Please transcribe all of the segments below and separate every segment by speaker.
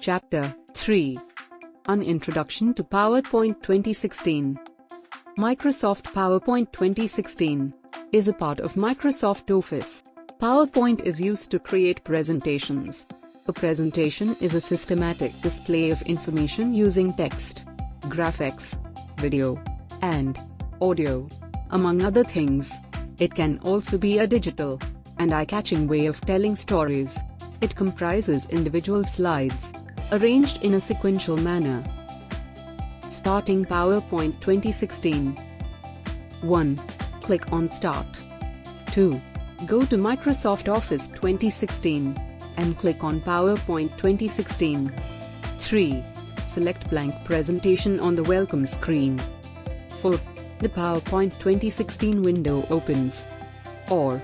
Speaker 1: Chapter 3. An Introduction to PowerPoint 2016. Microsoft PowerPoint 2016 is a part of Microsoft Office. PowerPoint is used to create presentations. A presentation is a systematic display of information using text, graphics, video, and audio, among other things. It can also be a digital and eye-catching way of telling stories. It comprises individual slides, arranged in a sequential manner. Starting PowerPoint 2016. 1. Click on Start. 2. Go to Microsoft Office 2016 and click on PowerPoint 2016. 3. Select blank presentation on the welcome screen. 4. The PowerPoint 2016 window opens. Or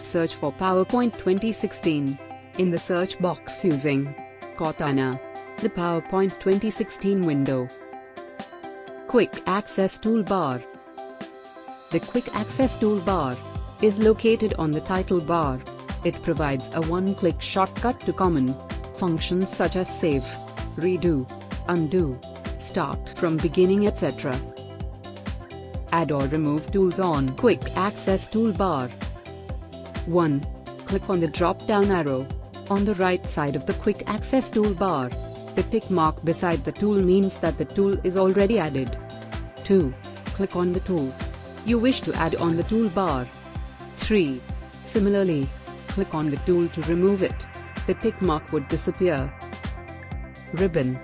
Speaker 1: search for PowerPoint 2016 in the search box using Cortana, the PowerPoint 2016 window. Quick Access Toolbar. The Quick Access Toolbar is located on the title bar. It provides a one-click shortcut to common functions such as save, redo, undo, start from beginning, etc. Add or remove tools on Quick Access Toolbar. 1. Click on the drop-down arrow on the right side of the Quick Access Toolbar. The tick mark beside the tool means that the tool is already added. 2. Click on the tools you wish to add on the toolbar. 3. Similarly, click on the tool to remove it. The tick mark would disappear. Ribbon.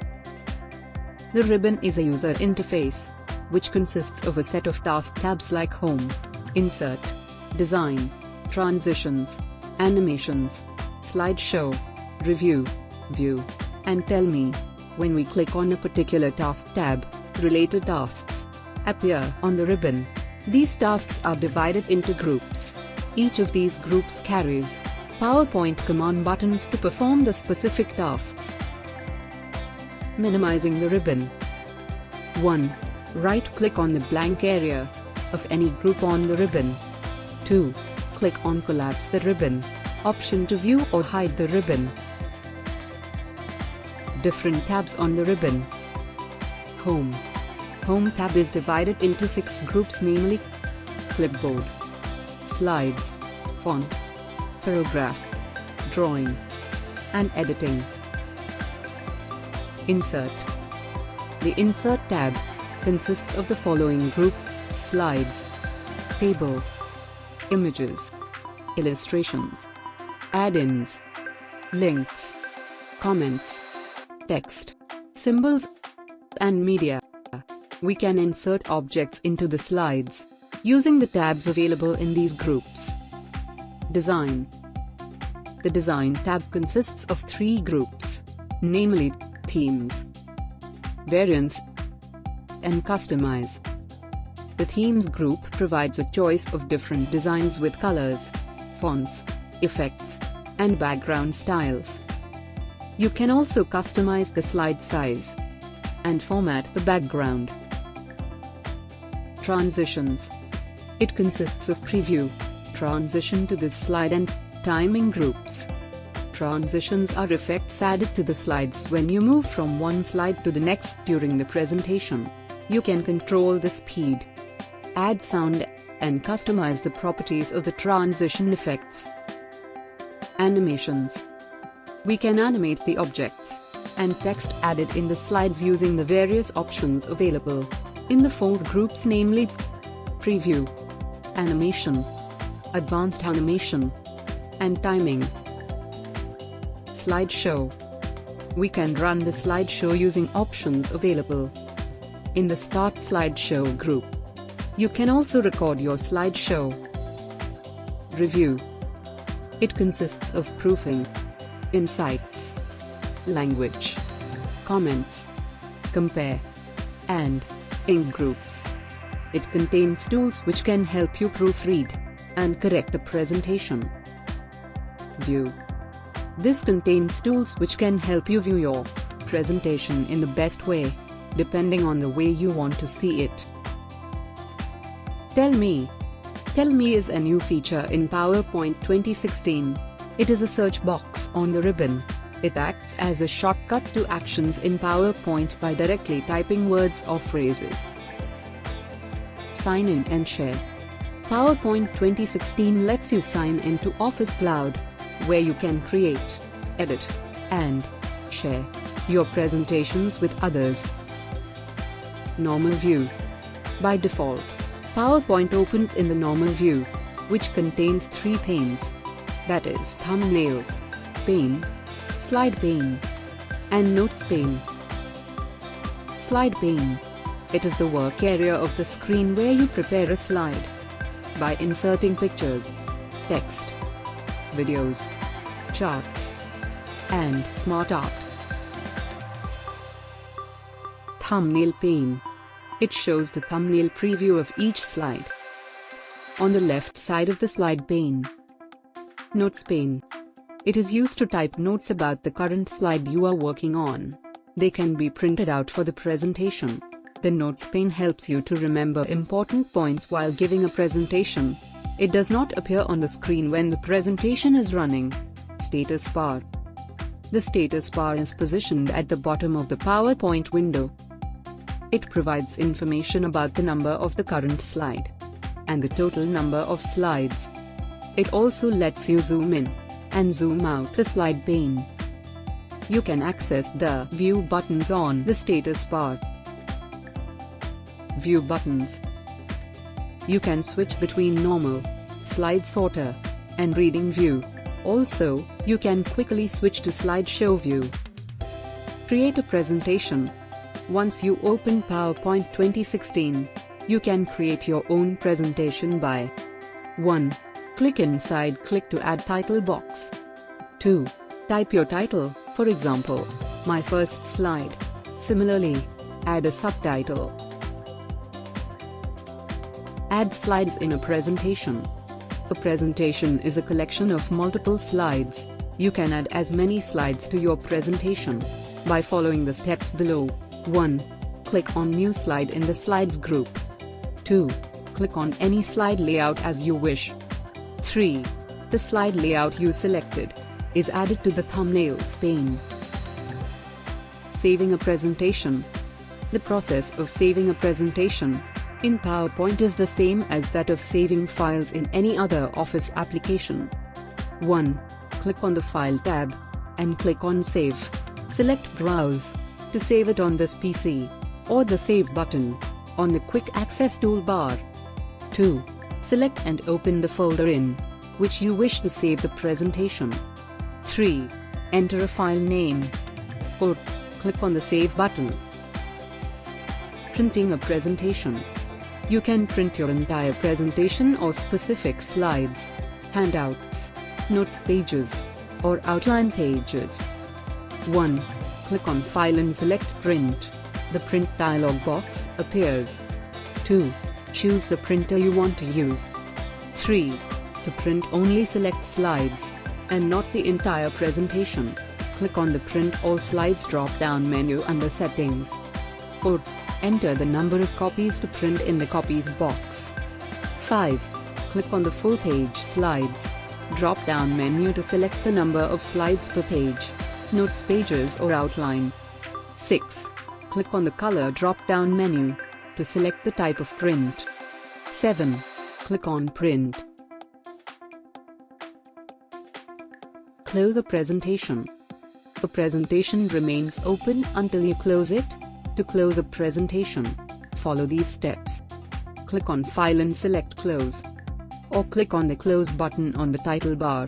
Speaker 1: The ribbon is a user interface, which consists of a set of task tabs like Home, Insert, Design, Transitions, Animations, Slideshow, Review, View, and Tell Me. When we click on a particular task tab, related tasks appear on the ribbon. These tasks are divided into groups. Each of these groups carries PowerPoint command buttons to perform the specific tasks. Minimizing the ribbon. 1. Right-click on the blank area of any group on the ribbon. 2. Click on Collapse the ribbon option to view or hide the ribbon. Different tabs on the ribbon. Home. Home tab is divided into 6 groups, namely Clipboard, Slides, Font, Paragraph, Drawing, and Editing. Insert. The Insert tab consists of the following groups: slides, tables, images, illustrations, add-ins, links, comments, text, symbols, and media. We can insert objects into the slides using the tabs available in these groups. Design. The Design tab consists of 3 groups, namely Themes, Variants, and Customize. The Themes group provides a choice of different designs with colors, fonts, effects, and background styles. You can also customize the slide size and format the background. Transitions. It consists of preview, transition to the slide, and timing groups. Transitions are effects added to the slides when you move from one slide to the next during the presentation. You can control the speed, add sound, and customize the properties of the transition effects. Animations. We can animate the objects and text added in the slides using the various options available in the 4 groups, namely Preview, Animation, Advanced Animation, and Timing. Slideshow. We can run the slideshow using options available in the Start Slideshow group. You can also record your slideshow. Review. It consists of proofing, insights, language, comments, compare, and ink groups. It contains tools which can help you proofread and correct a presentation. View. This contains tools which can help you view your presentation in the best way, depending on the way you want to see it. Tell Me. Tell Me is a new feature in PowerPoint 2016. It is a search box on the ribbon. It acts as a shortcut to actions in PowerPoint by directly typing words or phrases. Sign in and share. PowerPoint 2016 lets you sign into Office Cloud, where you can create, edit, and share your presentations with others. Normal view. By default, PowerPoint opens in the normal view, which contains 3 panes, that is thumbnails, pane, slide pane, and notes pane. Slide pane. It is the work area of the screen where you prepare a slide by inserting pictures, text, videos, charts, and smart art. Thumbnail pane. It shows the thumbnail preview of each slide on the left side of the slide pane. Notes pane. It is used to type notes about the current slide you are working on. They can be printed out for the presentation. The notes pane helps you to remember important points while giving a presentation. It does not appear on the screen when the presentation is running. Status bar. The status bar is positioned at the bottom of the PowerPoint window. It provides information about the number of the current slide and the total number of slides. It also lets you zoom in and zoom out the slide pane. You can access the View buttons on the status bar. View buttons. You can switch between normal, slide sorter, and reading view. Also, you can quickly switch to Slideshow view. Create a presentation. Once you open PowerPoint 2016, you can create your own presentation by 1. Click inside Click to add title box. 2. Type your title, for example, My First Slide. Similarly, add a subtitle. Add slides in a presentation. A presentation is a collection of multiple slides. You can add as many slides to your presentation by following the steps below. 1. Click on New Slide in the Slides group. 2. Click on any slide layout as you wish. 3. The slide layout you selected is added to the Thumbnails pane. Saving a presentation. The process of saving a presentation in PowerPoint is the same as that of saving files in any other Office application. 1. Click on the File tab and click on Save. Select Browse to save it on this PC, or the Save button on the Quick Access toolbar. 2. Select and open the folder in which you wish to save the presentation. 3. Enter a file name. 4. Click on the Save button. Printing a presentation. You can print your entire presentation or specific slides, handouts, notes pages, or outline pages. 1. Click on File and select Print. The Print dialog box appears. 2. Choose the printer you want to use. 3. To print only select slides, and not the entire presentation. Click on the Print All Slides drop-down menu under Settings. 4. Enter the number of copies to print in the Copies box. 5. Click on the Full Page Slides drop-down menu to select the number of slides per page, notes pages or outline. 6. Click on the Color drop-down menu to select the type of print. 7. Click on Print. Close a presentation. A presentation remains open until you close it. To close a presentation, follow these steps. Click on File and select Close, or click on the Close button on the title bar.